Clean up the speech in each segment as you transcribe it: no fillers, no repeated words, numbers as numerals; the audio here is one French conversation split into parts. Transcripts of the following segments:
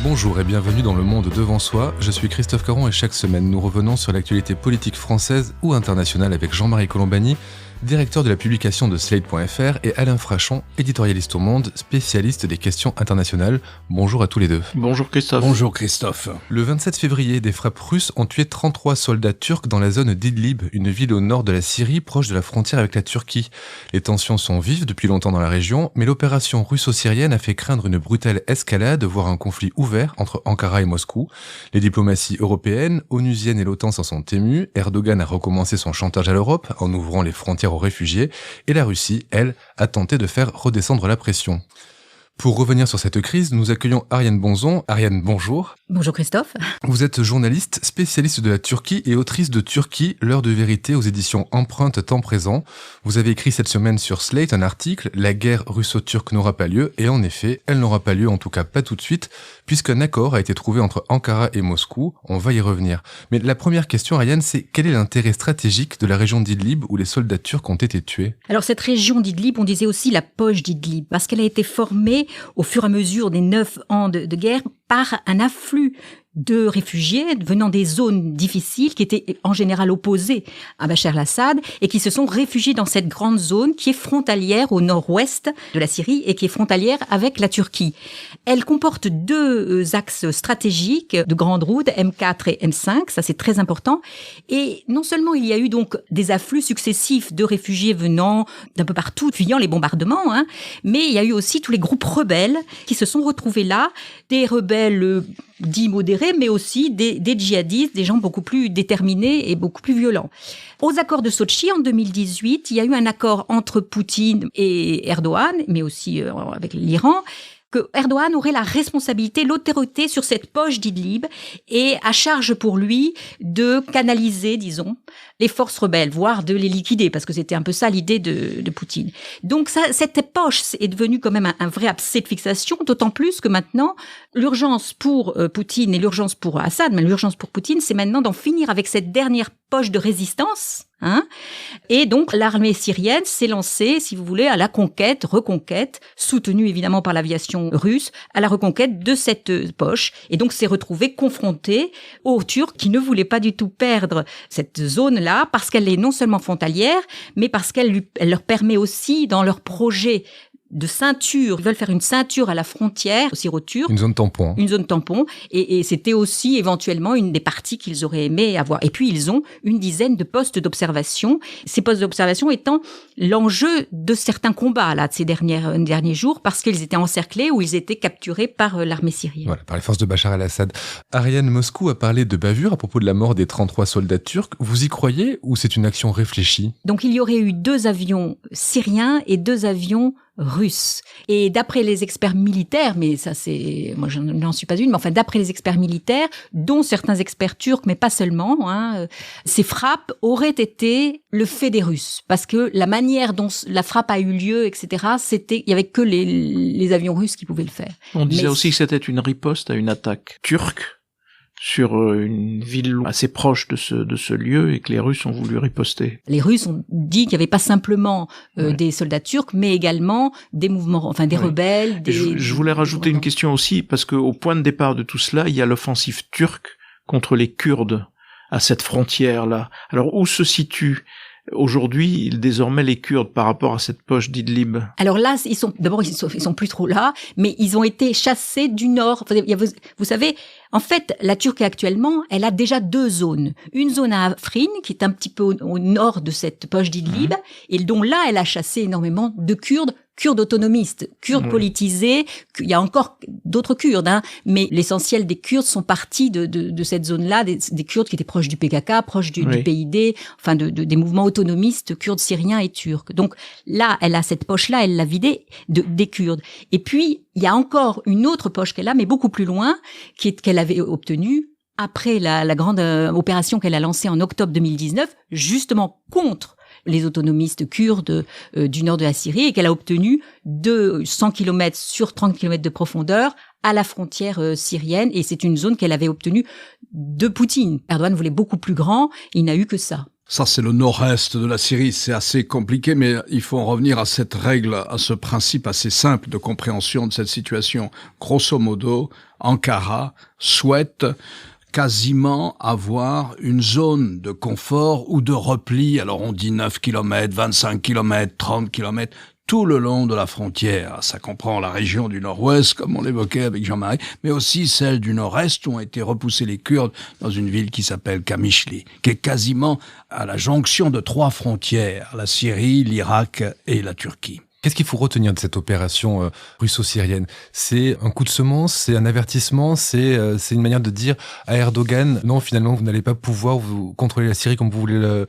Bonjour et bienvenue dans Le Monde Devant Soi, je suis Christophe Caron et chaque semaine nous revenons sur l'actualité politique française ou internationale avec Jean-Marie Colombani, directeur de la publication de Slate.fr, et Alain Frachon, éditorialiste au Monde, spécialiste des questions internationales. Bonjour à tous les deux. Bonjour Christophe. Bonjour Christophe. Le 27 février, des frappes russes ont tué 33 soldats turcs dans la zone d'Idlib, une ville au nord de la Syrie, proche de la frontière avec la Turquie. Les tensions sont vives depuis longtemps dans la région, mais l'opération russo-syrienne a fait craindre une brutale escalade, voire un conflit ouvert entre Ankara et Moscou. Les diplomaties européennes, onusiennes et l'OTAN s'en sont émues. Erdogan a recommencé son chantage à l'Europe en ouvrant les frontières aux réfugiés, et la Russie, elle, a tenté de faire redescendre la pression. Pour revenir sur cette crise, nous accueillons Ariane Bonzon. Ariane, bonjour. Bonjour Christophe. Vous êtes journaliste, spécialiste de la Turquie et autrice de Turquie, l'heure de vérité aux éditions Empreinte Temps Présent. Vous avez écrit cette semaine sur Slate un article « La guerre russo-turque n'aura pas lieu » et en effet, elle n'aura pas lieu, en tout cas pas tout de suite, puisqu'un accord a été trouvé entre Ankara et Moscou. On va y revenir. Mais la première question, Ariane, c'est quel est l'intérêt stratégique de la région d'Idlib où les soldats turcs ont été tués ? Alors cette région d'Idlib, on disait aussi la poche d'Idlib, parce qu'elle a été formée au fur et à mesure des 9 ans de guerre par un afflux de réfugiés venant des zones difficiles qui étaient en général opposées à Bachar el-Assad et qui se sont réfugiés dans cette grande zone qui est frontalière au nord-ouest de la Syrie et qui est frontalière avec la Turquie. Elle comporte 2 axes stratégiques de grandes routes, M4 et M5, ça c'est très important. Et non seulement il y a eu donc des afflux successifs de réfugiés venant d'un peu partout, fuyant les bombardements, mais il y a eu aussi tous les groupes rebelles qui se sont retrouvés là, des rebelles dits modérés, mais aussi des djihadistes, des gens beaucoup plus déterminés et beaucoup plus violents. Aux accords de Sotchi en 2018, il y a eu un accord entre Poutine et Erdogan, mais aussi avec l'Iran, que Erdogan aurait la responsabilité, l'autorité sur cette poche d'Idlib et à charge pour lui de canaliser, disons, les forces rebelles, voire de les liquider, parce que c'était un peu ça l'idée de Poutine. Donc ça, cette poche est devenue quand même un vrai abcès de fixation, d'autant plus que maintenant, l'urgence pour Poutine et l'urgence pour Assad, mais l'urgence pour Poutine, c'est maintenant d'en finir avec cette dernière poche de résistance. Et donc, l'armée syrienne s'est lancée, si vous voulez, à la reconquête, soutenue évidemment par l'aviation russe, à la reconquête de cette poche. Et donc, s'est retrouvée confrontée aux Turcs qui ne voulaient pas du tout perdre cette zone-là parce qu'elle est non seulement frontalière, mais parce qu'elle leur permet aussi, dans leur projet de ceinture, ils veulent faire une ceinture à la frontière syro-turque. Une zone tampon. Une zone tampon. Et c'était aussi éventuellement une des parties qu'ils auraient aimé avoir. Et puis ils ont une dizaine de postes d'observation. Ces postes d'observation étant l'enjeu de certains combats là de ces derniers jours parce qu'ils étaient encerclés ou ils étaient capturés par l'armée syrienne. Voilà, par les forces de Bachar el-Assad. Ariane, Moscou a parlé de bavure à propos de la mort des 33 soldats turcs. Vous y croyez ou c'est une action réfléchie ? Donc il y aurait eu 2 avions syriens et 2 avions russes. Et d'après les experts militaires, mais ça c'est, moi je n'en suis pas une, mais enfin d'après les experts militaires, dont certains experts turcs, mais pas seulement, ces frappes auraient été le fait des Russes. Parce que la manière dont la frappe a eu lieu, etc., il y avait que les avions russes qui pouvaient le faire. On disait aussi que c'était une riposte à une attaque turque sur une ville assez proche de ce lieu et que les Russes ont voulu riposter. Les Russes ont dit qu'il n'y avait pas simplement des soldats turcs, mais également des mouvements, enfin des rebelles. Je voulais rajouter une question aussi, parce qu'au point de départ de tout cela, il y a l'offensive turque contre les Kurdes à cette frontière-là. Alors où se situe aujourd'hui, désormais, les Kurdes par rapport à cette poche d'Idlib? Alors là, ils sont plus trop là, mais ils ont été chassés du nord. Vous savez, en fait, la Turquie actuellement, elle a déjà 2 zones. Une zone à Afrin, qui est un petit peu au nord de cette poche d'Idlib, et dont là, elle a chassé énormément de Kurdes autonomistes, Kurdes politisés. Il y a encore d'autres Kurdes, mais l'essentiel des Kurdes sont partis de cette zone-là, des Kurdes qui étaient proches du PKK, proches du PID, enfin des mouvements autonomistes kurdes, syriens et turcs. Donc là, elle a cette poche-là, elle l'a vidée des Kurdes. Et puis, il y a encore une autre poche qu'elle a, mais beaucoup plus loin, qu'elle avait obtenue après la grande opération qu'elle a lancée en octobre 2019, justement contre les autonomistes kurdes du nord de la Syrie, et qu'elle a obtenu de 100 km sur 30 km de profondeur à la frontière syrienne, et c'est une zone qu'elle avait obtenue de Poutine. Erdogan voulait beaucoup plus grand, il n'a eu que ça. Ça, c'est le nord-est de la Syrie. C'est assez compliqué, mais il faut en revenir à cette règle, à ce principe assez simple de compréhension de cette situation. Grosso modo, Ankara souhaite quasiment avoir une zone de confort ou de repli. Alors, on dit 9 km, 25 km, 30 km, tout le long de la frontière. Ça comprend la région du nord-ouest, comme on l'évoquait avec Jean-Marie, mais aussi celle du nord-est où ont été repoussés les Kurdes dans une ville qui s'appelle Kamishli, qui est quasiment à la jonction de 3 frontières, la Syrie, l'Irak et la Turquie. Qu'est-ce qu'il faut retenir de cette opération russo-syrienne ? C'est un coup de semonce, c'est un avertissement, c'est une manière de dire à Erdogan, non, finalement, vous n'allez pas pouvoir vous contrôler la Syrie comme vous voulez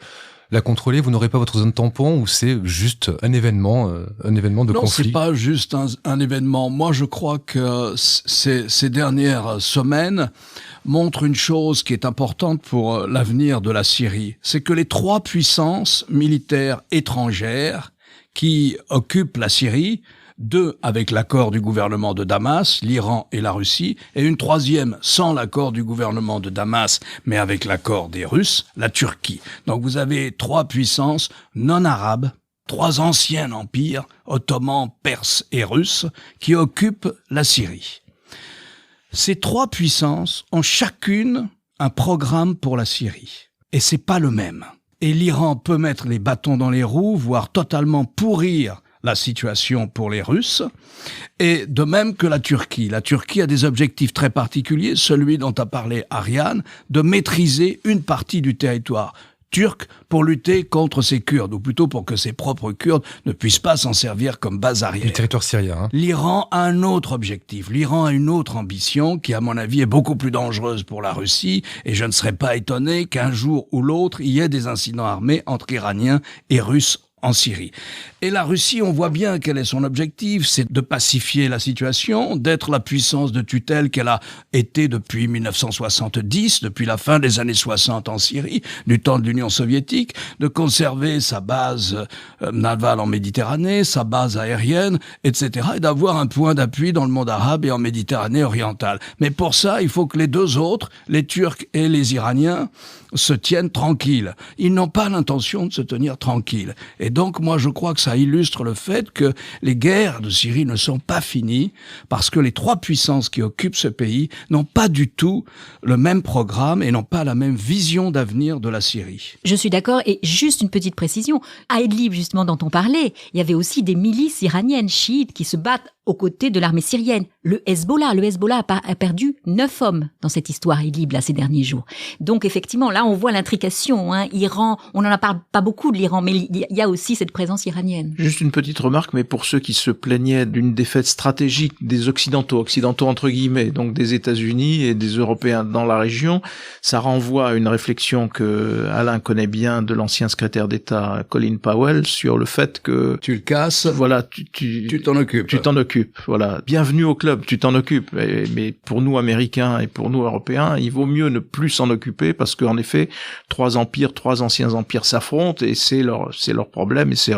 la contrôler, vous n'aurez pas votre zone tampon, ou c'est juste un événement de conflit? Non, c'est pas juste un événement. Moi, je crois que ces dernières semaines montrent une chose qui est importante pour l'avenir de la Syrie. C'est que les 3 puissances militaires étrangères qui occupent la Syrie, 2 avec l'accord du gouvernement de Damas, l'Iran et la Russie, et une 3e sans l'accord du gouvernement de Damas, mais avec l'accord des Russes, la Turquie. Donc vous avez 3 puissances non arabes, 3 anciens empires, ottomans, perses et russes, qui occupent la Syrie. Ces 3 puissances ont chacune un programme pour la Syrie. Et c'est pas le même. Et l'Iran peut mettre les bâtons dans les roues, voire totalement pourrir la situation pour les Russes, et de même que la Turquie. La Turquie a des objectifs très particuliers, celui dont a parlé Ariane, de maîtriser une partie du territoire turc pour lutter contre ces Kurdes, ou plutôt pour que ses propres Kurdes ne puissent pas s'en servir comme base arrière. Du territoire syrien. Hein. L'Iran a un autre objectif, l'Iran a une autre ambition qui, à mon avis, est beaucoup plus dangereuse pour la Russie, et je ne serais pas étonné qu'un jour ou l'autre, il y ait des incidents armés entre Iraniens et Russes en Syrie. Et la Russie, on voit bien quel est son objectif, c'est de pacifier la situation, d'être la puissance de tutelle qu'elle a été depuis 1970, depuis la fin des années 60 en Syrie, du temps de l'Union soviétique, de conserver sa base navale en Méditerranée, sa base aérienne, etc., et d'avoir un point d'appui dans le monde arabe et en Méditerranée orientale. Mais pour ça, il faut que les 2 autres, les Turcs et les Iraniens, se tiennent tranquilles. Ils n'ont pas l'intention de se tenir tranquilles. Et donc, moi, je crois que ça illustre le fait que les guerres de Syrie ne sont pas finies parce que les 3 puissances qui occupent ce pays n'ont pas du tout le même programme et n'ont pas la même vision d'avenir de la Syrie. Je suis d'accord. Et juste une petite précision. À Idlib, justement, dont on parlait, il y avait aussi des milices iraniennes chiites qui se battent aux côtés de l'armée syrienne. Le Hezbollah a perdu 9 hommes dans cette histoire Idlib, là, ces derniers jours. Donc, effectivement, là, on voit l'intrication, hein. Iran, on n'en parle pas beaucoup de l'Iran, mais il y a aussi cette présence iranienne. Juste une petite remarque, mais pour ceux qui se plaignaient d'une défaite stratégique des occidentaux entre guillemets, donc des États-Unis et des Européens dans la région, ça renvoie à une réflexion que Alain connaît bien de l'ancien secrétaire d'État Colin Powell sur le fait que tu le casses, voilà, tu t'en occupes. Tu t'en occupes. Voilà. Bienvenue au club, tu t'en occupes. Mais pour nous, Américains, et pour nous, Européens, il vaut mieux ne plus s'en occuper parce qu'en effet, 3 anciens empires s'affrontent et c'est leur problème et c'est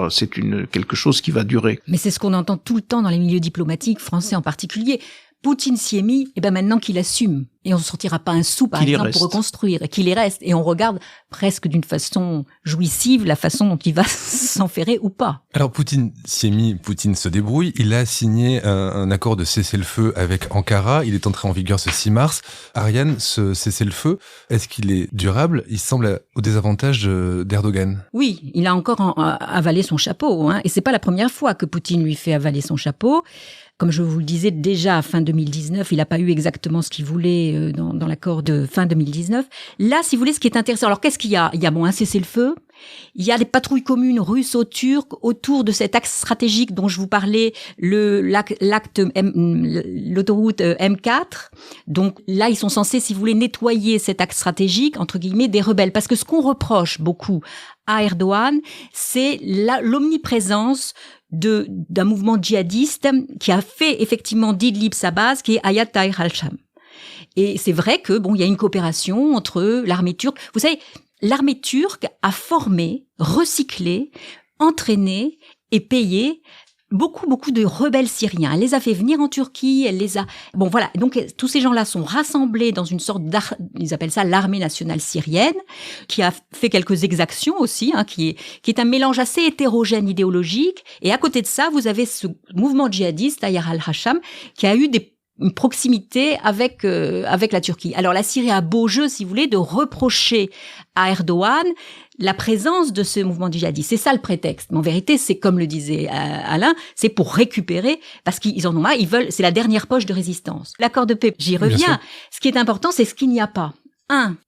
quelque chose qui va durer. Mais c'est ce qu'on entend tout le temps dans les milieux diplomatiques, français en particulier. Poutine s'y est mis, et ben maintenant qu'il assume. Et on ne sortira pas un sou, par exemple, pour reconstruire, et qu'il y reste. Et on regarde presque d'une façon jouissive la façon dont il va s'enferrer ou pas. Alors Poutine s'y est mis, Poutine se débrouille. Il a signé un accord de cessez-le-feu avec Ankara. Il est entré en vigueur ce 6 mars. Ariane, ce cessez-le-feu, est-ce qu'il est durable ? Il semble au désavantage d'Erdogan. Oui, il a encore avalé son chapeau. Hein, et c'est pas la première fois que Poutine lui fait avaler son chapeau. Comme je vous le disais déjà, à fin 2019, il n'a pas eu exactement ce qu'il voulait dans l'accord de fin 2019. Là, si vous voulez, ce qui est intéressant, alors qu'est-ce qu'il y a ? Il y a un cessez-le-feu, il y a des patrouilles communes russo-turques autour de cet axe stratégique dont je vous parlais, l'autoroute M4. Donc là, ils sont censés, si vous voulez, nettoyer cet axe stratégique, entre guillemets, des rebelles. Parce que ce qu'on reproche beaucoup à Erdogan, c'est l'omniprésence d'un mouvement djihadiste qui a fait effectivement d'Idlib sa base, qui est Hayat Tahrir al-Sham. Et c'est vrai que il y a une coopération entre l'armée turque. Vous savez, l'armée turque a formé, recyclé, entraîné et payé beaucoup de rebelles syriens. Elle les a fait venir en Turquie, Bon voilà, donc tous ces gens-là sont rassemblés dans une sorte ils appellent ça l'armée nationale syrienne, qui a fait quelques exactions aussi, qui est un mélange assez hétérogène idéologique. Et à côté de ça, vous avez ce mouvement djihadiste, Tayyar al-Hacham, qui a eu une proximité avec la Turquie. Alors la Syrie a beau jeu, si vous voulez, de reprocher à Erdogan la présence de ce mouvement djihadiste. C'est ça le prétexte. Mais en vérité, c'est comme le disait Alain, c'est pour récupérer, parce qu'ils en ont marre, c'est la dernière poche de résistance. L'accord de paix, j'y reviens. Ce qui est important, c'est ce qu'il n'y a pas.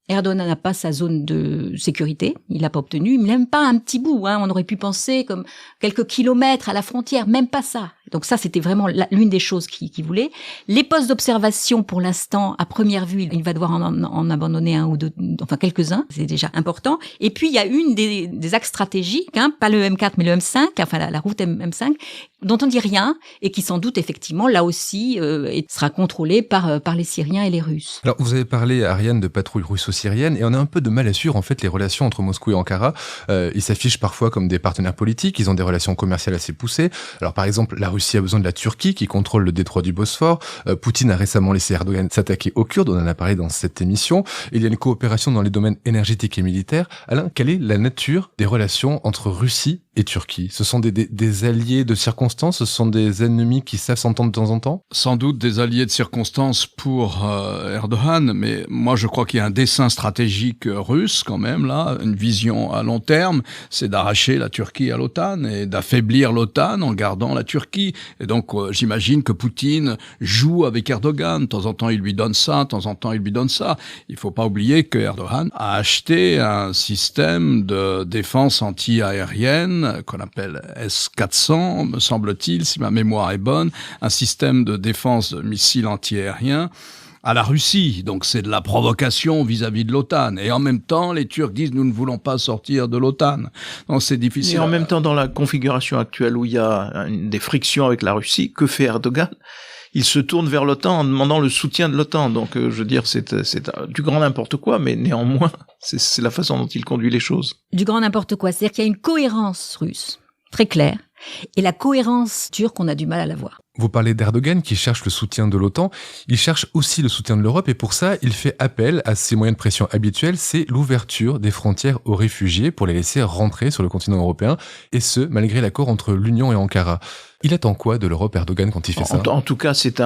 Erdogan n'a pas sa zone de sécurité, il l'a pas obtenue, il n'aime pas un petit bout, on aurait pu penser comme quelques kilomètres à la frontière, même pas ça. Donc ça, c'était vraiment l'une des choses qu'il voulait. Les postes d'observation, pour l'instant, à première vue, il va devoir en abandonner un ou deux, enfin quelques-uns, c'est déjà important. Et puis, il y a une des axes stratégiques, pas le M4, mais le M5, enfin la route M5, dont on dit rien, et qui sans doute, effectivement, là aussi, sera contrôlée par les Syriens et les Russes. Alors, vous avez parlé, Ariane, de patrouille russo-syrienne, et on a un peu de mal à suivre, en fait, les relations entre Moscou et Ankara. Ils s'affichent parfois comme des partenaires politiques, ils ont des relations commerciales assez poussées. Alors, par exemple, la Russie a besoin de la Turquie, qui contrôle le détroit du Bosphore. Poutine a récemment laissé Erdogan s'attaquer aux Kurdes, on en a parlé dans cette émission. Il y a une coopération dans les domaines énergétiques et militaires. Alain, quelle est la nature des relations entre Russie et Turquie? Ce sont des alliés de circonstance? Ce sont des ennemis qui savent s'entendre de temps en temps? Sans doute des alliés de circonstance pour Erdogan, mais moi je crois qu'il y a un dessein stratégique russe quand même, là, une vision à long terme, c'est d'arracher la Turquie à l'OTAN et d'affaiblir l'OTAN en gardant la Turquie. Et donc j'imagine que Poutine joue avec Erdogan, de temps en temps il lui donne ça, de temps en temps il lui donne ça. Il faut pas oublier que Erdogan a acheté un système de défense anti-aérienne qu'on appelle S-400, me semble-t-il, si ma mémoire est bonne, un système de défense de missiles anti-aériens à la Russie. Donc c'est de la provocation vis-à-vis de l'OTAN. Et en même temps, les Turcs disent nous ne voulons pas sortir de l'OTAN. Donc c'est difficile. Et en même temps, dans la configuration actuelle où il y a des frictions avec la Russie, que fait Erdogan ? Il se tourne vers l'OTAN en demandant le soutien de l'OTAN. Donc, je veux dire, c'est du grand n'importe quoi, mais néanmoins, c'est la façon dont il conduit les choses. Du grand n'importe quoi. C'est-à-dire qu'il y a une cohérence russe, très claire, et la cohérence turque, on a du mal à la voir. Vous parlez d'Erdogan qui cherche le soutien de l'OTAN, il cherche aussi le soutien de l'Europe et pour ça, il fait appel à ses moyens de pression habituels, c'est l'ouverture des frontières aux réfugiés pour les laisser rentrer sur le continent européen, et ce, malgré l'accord entre l'Union et Ankara. Il attend quoi de l'Europe, Erdogan, quand il fait ça ? En tout cas, c'est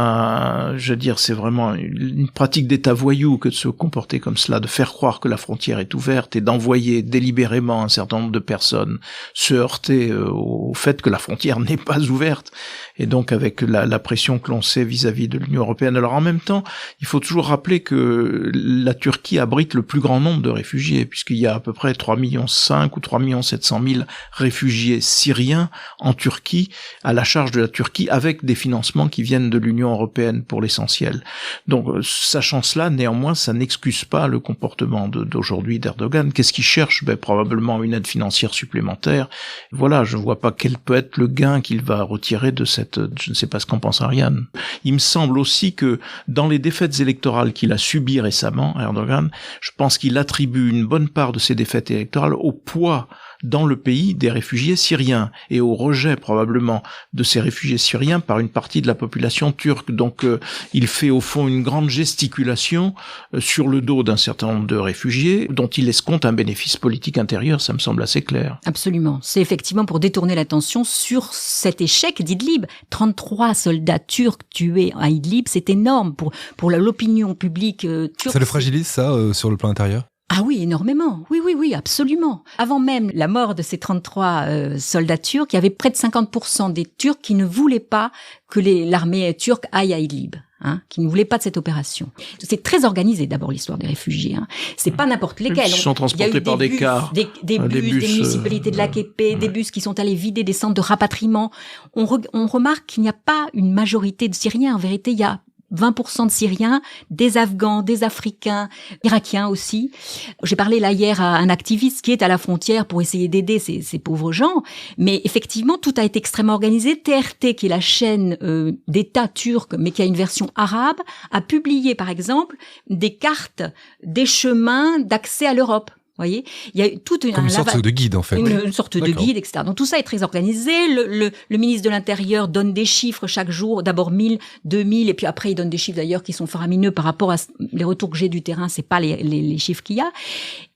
c'est vraiment une pratique d'État voyou que de se comporter comme cela, de faire croire que la frontière est ouverte et d'envoyer délibérément un certain nombre de personnes se heurter au fait que la frontière n'est pas ouverte. Et donc, avec la pression que l'on sait vis-à-vis de l'Union européenne. Alors, en même temps, il faut toujours rappeler que la Turquie abrite le plus grand nombre de réfugiés, puisqu'il y a à peu près 3,5 millions ou 3,7 millions réfugiés syriens en Turquie, à la charge de la Turquie, avec des financements qui viennent de l'Union européenne pour l'essentiel. Donc, sachant cela, néanmoins, ça n'excuse pas le comportement d'aujourd'hui d'Erdogan. Qu'est-ce qu'il cherche ? Probablement une aide financière supplémentaire. Voilà, je ne vois pas quel peut être le gain qu'il va retirer de je ne sais pas ce qu'en pense Ariane. Il me semble aussi que dans les défaites électorales qu'il a subies récemment, Erdogan, je pense qu'il attribue une bonne part de ces défaites électorales au poids dans le pays des réfugiés syriens et au rejet probablement de ces réfugiés syriens par une partie de la population turque. Donc il fait au fond une grande gesticulation sur le dos d'un certain nombre de réfugiés dont il escompte un bénéfice politique intérieur, ça me semble assez clair. Absolument. C'est effectivement pour détourner l'attention sur cet échec d'Idlib. 33 soldats turcs tués à Idlib, c'est énorme pour l'opinion publique turque. Ça le fragilise, ça, sur le plan intérieur ? Ah oui, énormément. Oui, absolument. Avant même la mort de ces 33 soldats turcs, il y avait près de 50% des Turcs qui ne voulaient pas que l'armée turque aille à Idlib. Qui ne voulaient pas de cette opération. C'est très organisé d'abord l'histoire des réfugiés. C'est pas n'importe lesquels. Ils sont transportés par des cars, des bus, des municipalités de l'AKP, des bus qui sont allés vider des centres de rapatriement. On remarque qu'il n'y a pas une majorité de Syriens. En vérité, il y a 20% de Syriens, des Afghans, des Africains, Irakiens aussi. J'ai parlé là hier à un activiste qui est à la frontière pour essayer d'aider ces pauvres gens. Mais effectivement, tout a été extrêmement organisé. TRT, qui est la chaîne d'État turc, mais qui a une version arabe, a publié par exemple des cartes des chemins d'accès à l'Europe. Voyez, il y a toute comme une sorte de guide en fait. Une sorte de guide, etc. Donc tout ça est très organisé. Le ministre de l'Intérieur donne des chiffres chaque jour. D'abord 1000, 2000, et puis après il donne des chiffres d'ailleurs qui sont faramineux par rapport à les retours que j'ai du terrain. C'est pas les chiffres qu'il y a.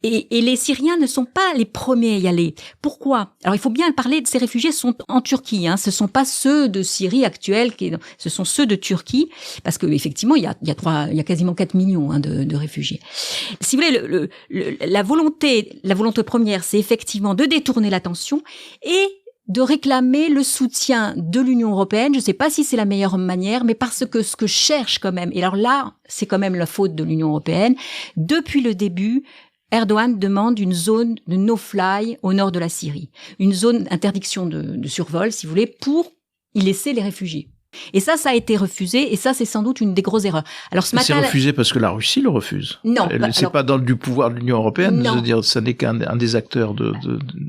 Et les Syriens ne sont pas les premiers à y aller. Pourquoi? Alors il faut bien parler de ces réfugiés sont en Turquie. Hein. Ce sont pas ceux de Syrie actuelle, ce sont ceux de Turquie, parce que effectivement il y a quasiment 4 millions de réfugiés. Si vous voulez, la volonté première, c'est effectivement de détourner l'attention et de réclamer le soutien de l'Union européenne. Je ne sais pas si c'est la meilleure manière, mais parce que ce que je cherche quand même, et alors là, c'est quand même la faute de l'Union européenne, depuis le début, Erdogan demande une zone de no-fly au nord de la Syrie, une zone d'interdiction de survol, si vous voulez, pour y laisser les réfugiés. Et ça a été refusé, et ça, c'est sans doute une des grosses erreurs. Alors ce matin, c'est refusé parce que la Russie le refuse. Non, c'est pas dans du pouvoir de l'Union européenne. Non. Je veux dire, ça n'est qu'un des acteurs de.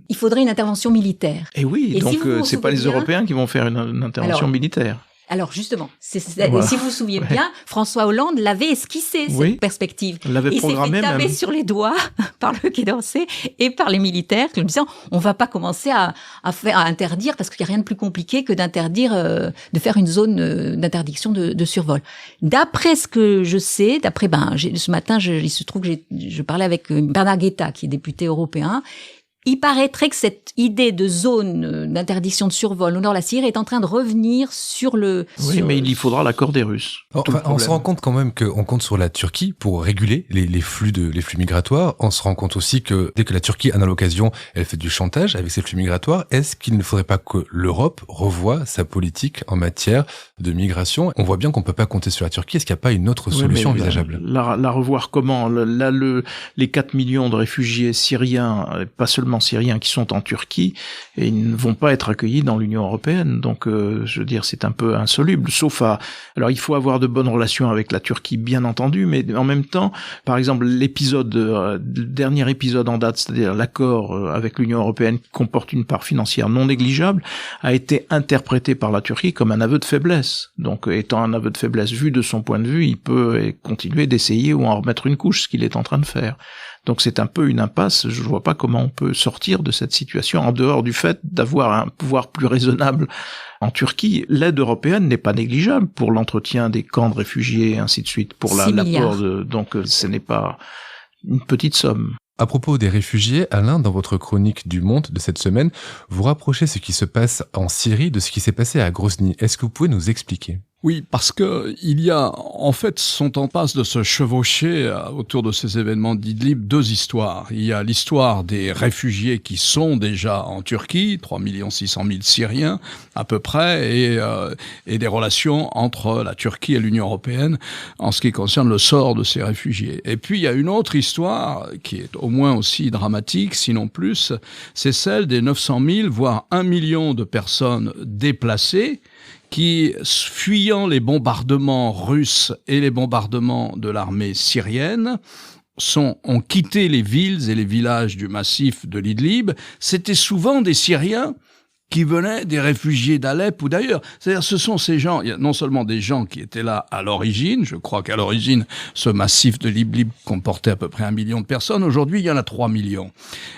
Il faudrait une intervention militaire. Et oui, et donc si c'est pas les Européens qui vont faire une intervention militaire. Alors justement, voilà. Si vous vous souvenez bien, François Hollande l'avait esquissé, cette perspective. L'avait programmé même. Il s'est fait taper sur les doigts par le Quai d'Orsay et par les militaires, en disant on va pas commencer à interdire, parce qu'il y a rien de plus compliqué que d'interdire, de faire une zone d'interdiction de survol. D'après ce que je sais, ce matin, il se trouve que je parlais avec Bernard Guetta, qui est député européen. Il paraîtrait que cette idée de zone d'interdiction de survol au nord de la Syrie est en train de revenir sur le... Oui, mais il y faudra l'accord des Russes. On se rend compte quand même qu'on compte sur la Turquie pour réguler les flux migratoires. On se rend compte aussi que dès que la Turquie en a l'occasion, elle fait du chantage avec ces flux migratoires. Est-ce qu'il ne faudrait pas que l'Europe revoie sa politique en matière de migration? On voit bien qu'on peut pas compter sur la Turquie. Est-ce qu'il n'y a pas une autre solution envisageable? La revoir comment? Les 4 millions de réfugiés syriens, pas seulement syriens, qui sont en Turquie, et ils ne vont pas être accueillis dans l'Union européenne. Donc, je veux dire, c'est un peu insoluble. Alors, il faut avoir de bonnes relations avec la Turquie, bien entendu, mais en même temps, par exemple, le dernier épisode en date, c'est-à-dire l'accord avec l'Union européenne qui comporte une part financière non négligeable, a été interprété par la Turquie comme un aveu de faiblesse. Donc, étant un aveu de faiblesse vu de son point de vue, il peut continuer d'essayer ou en remettre une couche, ce qu'il est en train de faire. Donc c'est un peu une impasse. Je vois pas comment on peut sortir de cette situation en dehors du fait d'avoir un pouvoir plus raisonnable en Turquie. L'aide européenne n'est pas négligeable pour l'entretien des camps de réfugiés et ainsi de suite, pour l'apport donc ce n'est pas une petite somme. À propos des réfugiés, Alain, dans votre chronique du Monde de cette semaine, vous rapprochez ce qui se passe en Syrie de ce qui s'est passé à Grozny. Est-ce que vous pouvez nous expliquer? Oui, parce que sont en passe de se chevaucher autour de ces événements d'Idlib deux histoires. Il y a l'histoire des réfugiés qui sont déjà en Turquie, 3 600 000 Syriens à peu près, et des relations entre la Turquie et l'Union européenne en ce qui concerne le sort de ces réfugiés. Et puis il y a une autre histoire qui est au moins aussi dramatique, sinon plus, c'est celle des 900 000, voire 1 million de personnes déplacées, qui, fuyant les bombardements russes et les bombardements de l'armée syrienne, ont quitté les villes et les villages du massif de l'Idlib. C'était souvent des Syriens qui venaient des réfugiés d'Alep ou d'ailleurs. C'est-à-dire, ce sont ces gens, il y a non seulement des gens qui étaient là à l'origine, je crois qu'à l'origine, ce massif de l'Idlib comportait à peu près 1 million de personnes, aujourd'hui il y en a 3 millions.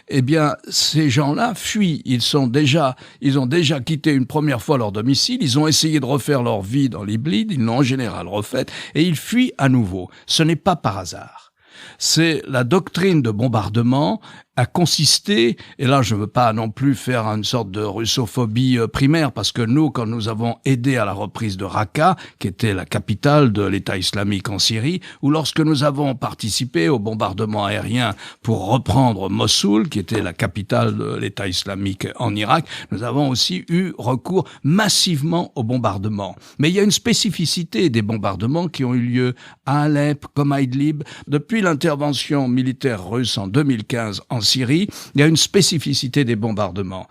Eh bien, ces gens-là fuient, ils ont déjà quitté une première fois leur domicile, ils ont essayé de refaire leur vie dans l'Idlib, ils l'ont en général refaite, et ils fuient à nouveau. Ce n'est pas par hasard. C'est la doctrine de bombardement a consisté, et là je ne veux pas non plus faire une sorte de russophobie primaire, parce que nous, quand nous avons aidé à la reprise de Raqqa, qui était la capitale de l'État islamique en Syrie, ou lorsque nous avons participé au bombardement aérien pour reprendre Mossoul, qui était la capitale de l'État islamique en Irak, nous avons aussi eu recours massivement au bombardement. Mais il y a une spécificité des bombardements qui ont eu lieu à Alep, comme à Idlib. Depuis l'intervention militaire russe en 2015 en Syrie, il y a une spécificité des bombardements.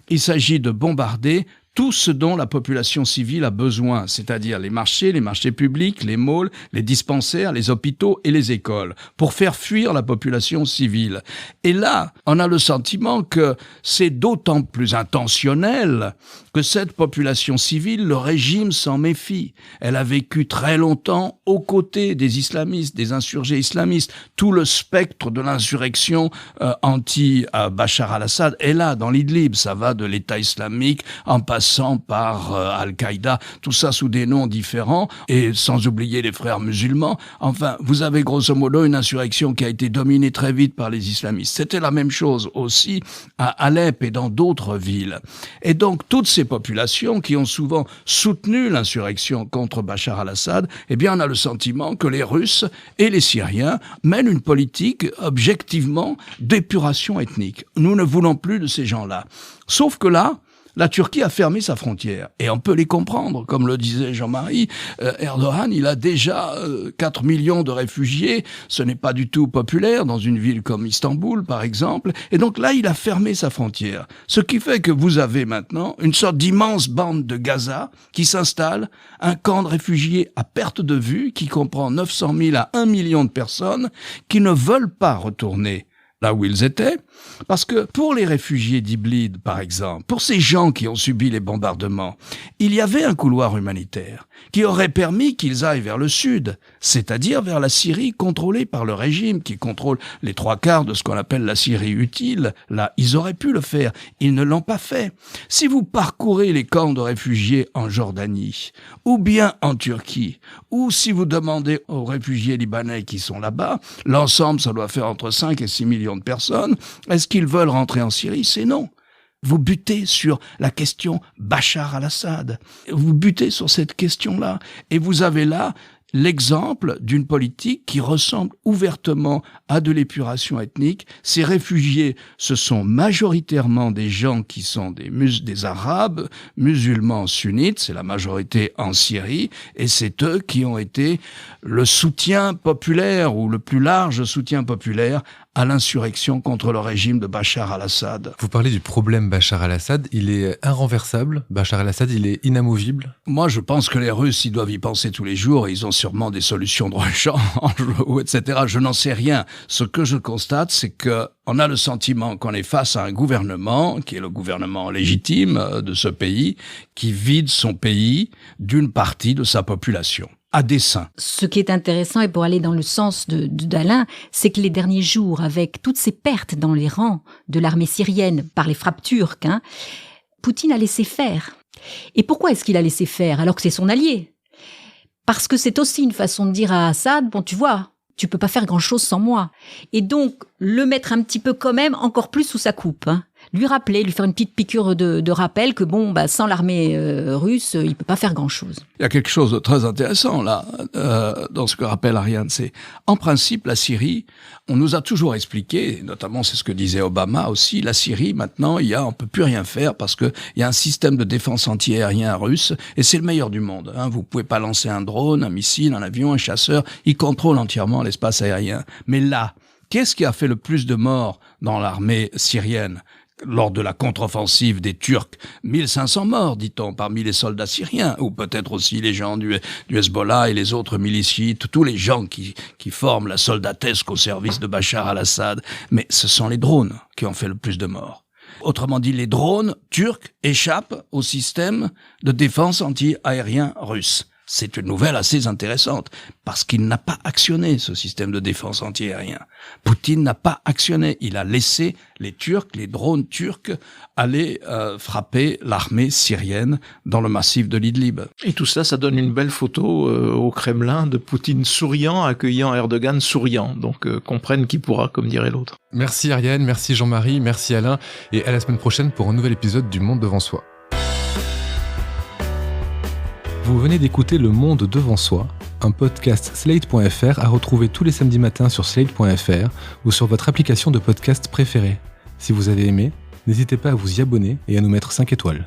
Il s'agit de bombarder tout ce dont la population civile a besoin, c'est-à-dire les marchés publics, les malls, les dispensaires, les hôpitaux et les écoles, pour faire fuir la population civile. Et là, on a le sentiment que c'est d'autant plus intentionnel que cette population civile, le régime s'en méfie. Elle a vécu très longtemps aux côtés des islamistes, des insurgés islamistes. Tout le spectre de l'insurrection anti-Bachar al-Assad est là, dans l'Idlib. Ça va de l'État islamique en passant par Al-Qaïda, tout ça sous des noms différents, et sans oublier les frères musulmans. Enfin, vous avez grosso modo une insurrection qui a été dominée très vite par les islamistes. C'était la même chose aussi à Alep et dans d'autres villes. Et donc, toutes ces populations qui ont souvent soutenu l'insurrection contre Bachar al-Assad, eh bien, on a le sentiment que les Russes et les Syriens mènent une politique objectivement d'épuration ethnique. Nous ne voulons plus de ces gens-là. Sauf que là, la Turquie a fermé sa frontière. Et on peut les comprendre. Comme le disait Jean-Marie, Erdogan, il a déjà 4 millions de réfugiés. Ce n'est pas du tout populaire dans une ville comme Istanbul, par exemple. Et donc là, il a fermé sa frontière. Ce qui fait que vous avez maintenant une sorte d'immense bande de Gaza qui s'installe, un camp de réfugiés à perte de vue qui comprend 900 000 à 1 million de personnes qui ne veulent pas retourner là où ils étaient, parce que pour les réfugiés d'Idlib, par exemple, pour ces gens qui ont subi les bombardements, il y avait un couloir humanitaire qui aurait permis qu'ils aillent vers le sud, c'est-à-dire vers la Syrie contrôlée par le régime qui contrôle les 3/4 de ce qu'on appelle la Syrie utile. Là, ils auraient pu le faire. Ils ne l'ont pas fait. Si vous parcourez les camps de réfugiés en Jordanie, ou bien en Turquie, ou si vous demandez aux réfugiés libanais qui sont là-bas, l'ensemble, ça doit faire entre 5 et 6 millions de personnes, est-ce qu'ils veulent rentrer en Syrie? C'est non. Vous butez sur la question Bachar al-Assad. Vous butez sur cette question-là. Et vous avez là l'exemple d'une politique qui ressemble ouvertement à de l'épuration ethnique. Ces réfugiés, ce sont majoritairement des gens qui sont des Arabes, musulmans sunnites, c'est la majorité en Syrie, et c'est eux qui ont été le soutien populaire, ou le plus large soutien populaire, à l'insurrection contre le régime de Bachar al-Assad. Vous parlez du problème Bachar al-Assad, il est inrenversable, Bachar al-Assad, il est inamovible? Moi, je pense que les Russes, ils doivent y penser tous les jours, et ils ont sûrement des solutions de rechange, ou etc. Je n'en sais rien. Ce que je constate, c'est que on a le sentiment qu'on est face à un gouvernement, qui est le gouvernement légitime de ce pays, qui vide son pays d'une partie de sa population. À dessein. Ce qui est intéressant, et pour aller dans le sens d'Alain, c'est que les derniers jours, avec toutes ces pertes dans les rangs de l'armée syrienne par les frappes turques, Poutine a laissé faire. Et pourquoi est-ce qu'il a laissé faire alors que c'est son allié? Parce que c'est aussi une façon de dire à Assad, bon, tu vois, tu peux pas faire grand-chose sans moi. Et donc, le mettre un petit peu quand même encore plus sous sa coupe. Lui rappeler, lui faire une petite piqûre de rappel que bon, sans l'armée russe, il peut pas faire grand-chose. Il y a quelque chose de très intéressant là, dans ce que rappelle Ariane. C'est, en principe, la Syrie, on nous a toujours expliqué, notamment c'est ce que disait Obama aussi, la Syrie, maintenant, on peut plus rien faire parce que il y a un système de défense anti-aérien russe et c'est le meilleur du monde. Vous pouvez pas lancer un drone, un missile, un avion, un chasseur, il contrôle entièrement l'espace aérien. Mais là, qu'est-ce qui a fait le plus de morts dans l'armée syrienne? Lors de la contre-offensive des Turcs, 1500 morts, dit-on, parmi les soldats syriens, ou peut-être aussi les gens du Hezbollah et les autres milicites, tous les gens qui forment la soldatesque au service de Bachar al-Assad. Mais ce sont les drones qui ont fait le plus de morts. Autrement dit, les drones turcs échappent au système de défense anti-aérien russe. C'est une nouvelle assez intéressante, parce qu'il n'a pas actionné ce système de défense anti-aérien. Poutine n'a pas actionné, il a laissé les Turcs, les drones turcs, aller frapper l'armée syrienne dans le massif de l'Idlib. Et tout ça, ça donne une belle photo au Kremlin de Poutine souriant, accueillant Erdogan souriant. Donc comprenne qui pourra, comme dirait l'autre. Merci Ariane, merci Jean-Marie, merci Alain, et à la semaine prochaine pour un nouvel épisode du Monde devant soi. Vous venez d'écouter Le Monde devant soi, un podcast Slate.fr à retrouver tous les samedis matins sur Slate.fr ou sur votre application de podcast préférée. Si vous avez aimé, n'hésitez pas à vous y abonner et à nous mettre 5 étoiles.